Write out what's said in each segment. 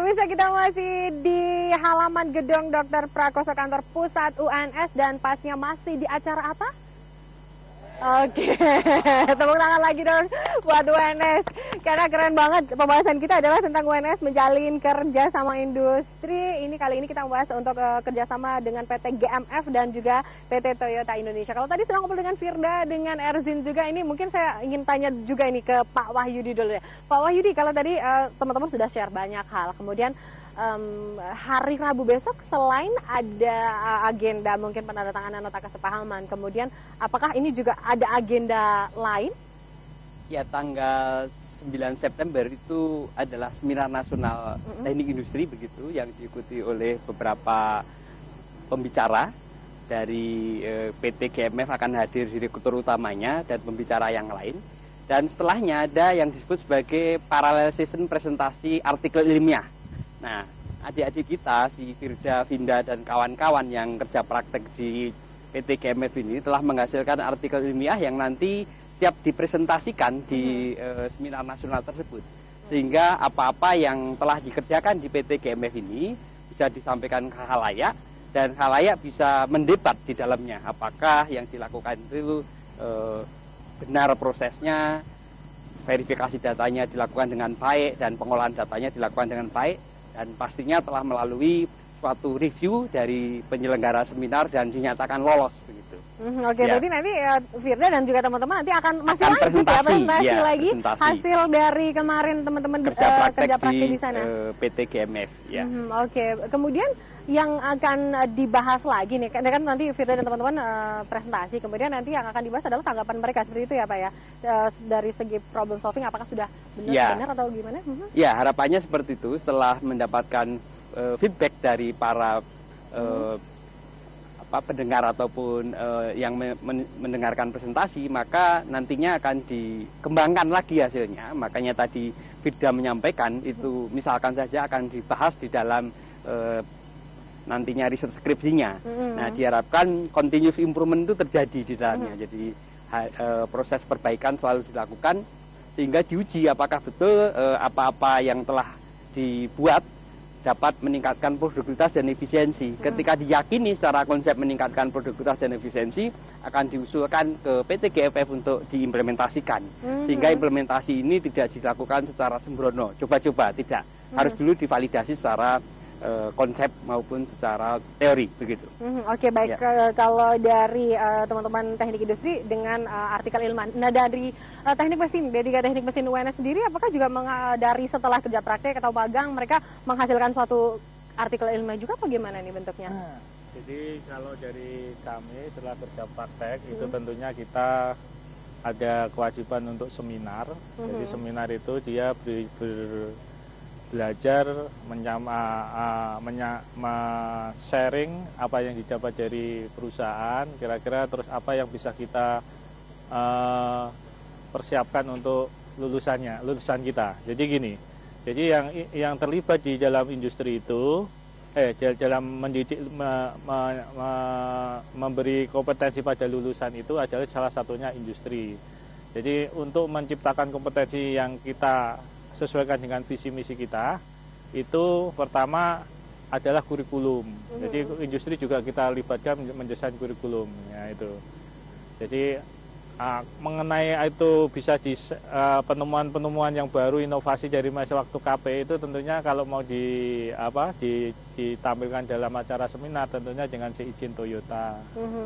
pemirsa, kita masih di halaman gedung Dr. Prakoso kantor pusat UNS dan pasnya masih di acara apa? Oke, tepuk tangan lagi dong buat UNS. Karena keren banget, pembahasan kita adalah tentang UNS menjalin kerja sama industri. Ini kali ini kita membahas untuk kerjasama dengan PT GMF dan juga PT Toyota Indonesia. Kalau tadi sudah ngobrol dengan Firda, dengan Erzin juga, ini mungkin saya ingin tanya juga ini ke Pak Wahyudi dulu ya. Pak Wahyudi, kalau tadi teman-teman sudah share banyak hal, kemudian hari Rabu besok selain ada agenda mungkin penandatanganan nota kesepahaman, kemudian apakah ini juga ada agenda lain? Ya, tanggal 9 September itu adalah Seminar Nasional Teknik Industri begitu, yang diikuti oleh beberapa pembicara dari PT GMF akan hadir direktur utamanya dan pembicara yang lain. Dan setelahnya ada yang disebut sebagai parallel session presentasi artikel ilmiah. Nah, adik-adik kita, si Firda, Vinda, dan kawan-kawan yang kerja praktek di PT GMF ini telah menghasilkan artikel ilmiah yang nanti siap dipresentasikan di seminar nasional tersebut. Sehingga apa-apa yang telah dikerjakan di PT GMF ini bisa disampaikan ke khalayak, dan khalayak bisa mendebat di dalamnya. Apakah yang dilakukan itu benar prosesnya, verifikasi datanya dilakukan dengan baik, dan pengolahan datanya dilakukan dengan baik, dan pastinya telah melalui suatu review dari penyelenggara seminar dan dinyatakan lolos begitu. Oke, ya. Berarti nanti Firda dan juga teman-teman nanti akan masih lanjut presentasi lagi hasil dari kemarin teman-teman kerja praktek di sana. PT GMF ya. Oke, kemudian yang akan dibahas lagi nih, kan nanti Firda dan teman-teman presentasi, kemudian nanti yang akan dibahas adalah tanggapan mereka, seperti itu ya Pak ya, dari segi problem solving apakah sudah benar atau gimana? Ya, harapannya seperti itu. Setelah mendapatkan feedback dari para pendengar ataupun yang mendengarkan presentasi, maka nantinya akan dikembangkan lagi hasilnya. Makanya tadi Firda menyampaikan itu misalkan saja akan dibahas di dalam nantinya riset skripsinya. Nah, diharapkan continuous improvement itu terjadi di dalamnya. Jadi proses perbaikan selalu dilakukan sehingga diuji apakah betul apa-apa yang telah dibuat dapat meningkatkan produktivitas dan efisiensi. Ketika diyakini secara konsep meningkatkan produktivitas dan efisiensi, akan diusulkan ke PT GMF untuk diimplementasikan. Sehingga implementasi ini tidak dilakukan secara sembrono, coba-coba, tidak. Harus dulu divalidasi secara konsep maupun secara teori begitu. Oke, baik. Kalau dari teman-teman teknik industri dengan artikel ilmiah, nah dari teknik mesin, D3 teknik mesin UNS sendiri, apakah juga dari setelah kerja praktek atau magang mereka menghasilkan suatu artikel ilmiah juga, apa gimana nih bentuknya? Jadi kalau dari kami setelah kerja praktek itu tentunya kita ada kewajiban untuk seminar. Jadi seminar itu dia belajar sharing apa yang didapat dari perusahaan, kira-kira terus apa yang bisa kita persiapkan untuk lulusan kita. Jadi gini, jadi yang terlibat di dalam industri itu, dalam mendidik, memberi kompetensi pada lulusan itu adalah salah satunya industri. Jadi untuk menciptakan kompetensi yang kita sesuaikan dengan visi misi kita, itu pertama adalah kurikulum. Jadi industri juga kita libatkan mendesain kurikulum, ya itu. Jadi mengenai itu bisa di penemuan-penemuan yang baru, inovasi dari masa waktu KPI itu tentunya kalau mau ditampilkan dalam acara seminar tentunya dengan seizin Toyota,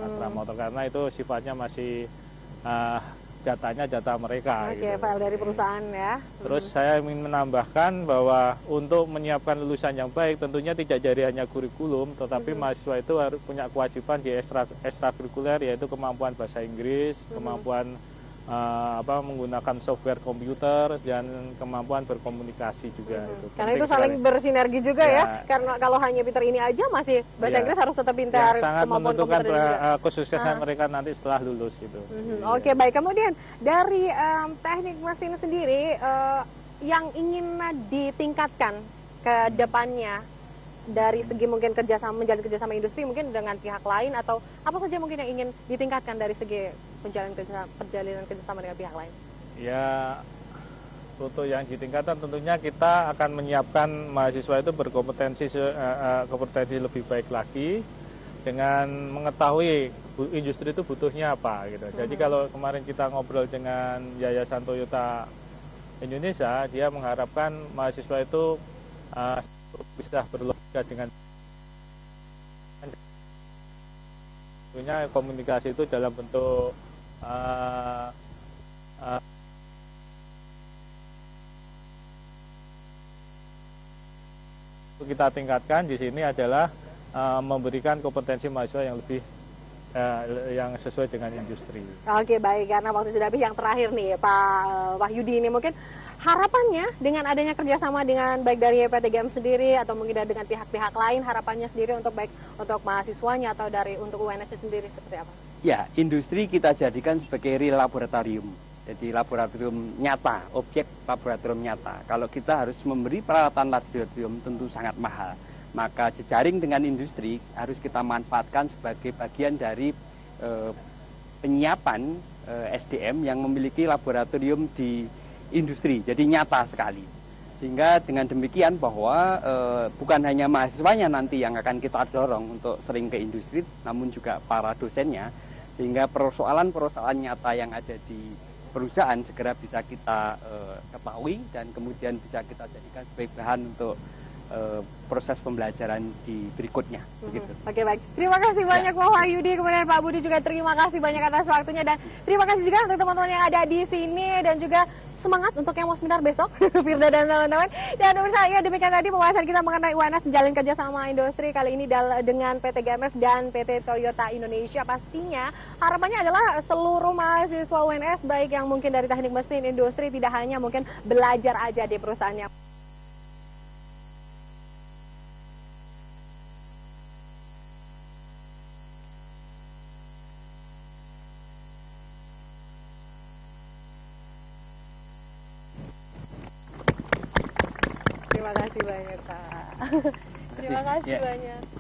Astra Motor, karena itu sifatnya masih datanya data mereka. Oke, file dari perusahaan ya. Terus saya ingin menambahkan bahwa untuk menyiapkan lulusan yang baik tentunya tidak dari hanya kurikulum, tetapi mahasiswa itu harus punya kewajiban di ekstrakurikuler, yaitu kemampuan bahasa Inggris, kemampuan menggunakan software komputer, dan kemampuan berkomunikasi juga. Karena itu saling bersinergi juga ya. Karena kalau hanya pintar ini aja masih bahasa Inggris harus tetap pintar. Yang sangat menentukan kesuksesan mereka nanti setelah lulus itu. Oke, baik. Kemudian dari teknik mesin sendiri yang ingin ditingkatkan ke depannya dari segi mungkin menjalin kerjasama industri mungkin dengan pihak lain, atau apa saja mungkin yang ingin ditingkatkan dari segi perjalanan kerjasama dengan pihak lain? Ya, untuk yang ditingkatkan tentunya kita akan menyiapkan mahasiswa itu berkompetensi kompetensi lebih baik lagi dengan mengetahui industri itu butuhnya apa gitu. Jadi kalau kemarin kita ngobrol dengan Yayasan Toyota Indonesia, dia mengharapkan mahasiswa itu bisa berlogika dengan tentunya komunikasi itu dalam bentuk kita tingkatkan di sini adalah memberikan kompetensi mahasiswa yang lebih yang sesuai dengan industri. Oke, baik, karena waktu sudah habis, yang terakhir nih Pak Wahyudi, ini mungkin harapannya dengan adanya kerjasama dengan baik dari PTGM sendiri atau mungkin dengan pihak-pihak lain, harapannya sendiri untuk baik untuk mahasiswanya atau untuk UNS sendiri seperti apa? Ya, industri kita jadikan sebagai real laboratorium. Jadi laboratorium nyata, objek laboratorium nyata. Kalau kita harus memberi peralatan laboratorium tentu sangat mahal. Maka jejaring dengan industri harus kita manfaatkan sebagai bagian dari penyiapan SDM yang memiliki laboratorium di industri. Jadi nyata sekali. Sehingga dengan demikian bahwa bukan hanya mahasiswanya nanti yang akan kita dorong untuk sering ke industri, namun juga para dosennya. Sehingga persoalan-persoalan nyata yang ada di perusahaan segera bisa kita ketahui dan kemudian bisa kita jadikan sebagai bahan untuk proses pembelajaran di berikutnya. Begitu. Oke, baik. Terima kasih banyak Pak Wahyudi, kemudian Pak Budi juga terima kasih banyak atas waktunya, dan terima kasih juga untuk teman-teman yang ada di sini, dan juga semangat untuk yang mau seminar besok, Firda dan teman-teman. Dan pemirsa, ya demikian tadi pembahasan kita mengenai UNS menjalin kerjasama industri kali ini dengan PT GMF dan PT Toyota Indonesia. Pastinya harapannya adalah seluruh mahasiswa UNS, baik yang mungkin dari teknik mesin, industri, tidak hanya mungkin belajar aja di perusahaannya. Terima kasih banyak, Pak. Terima kasih banyak.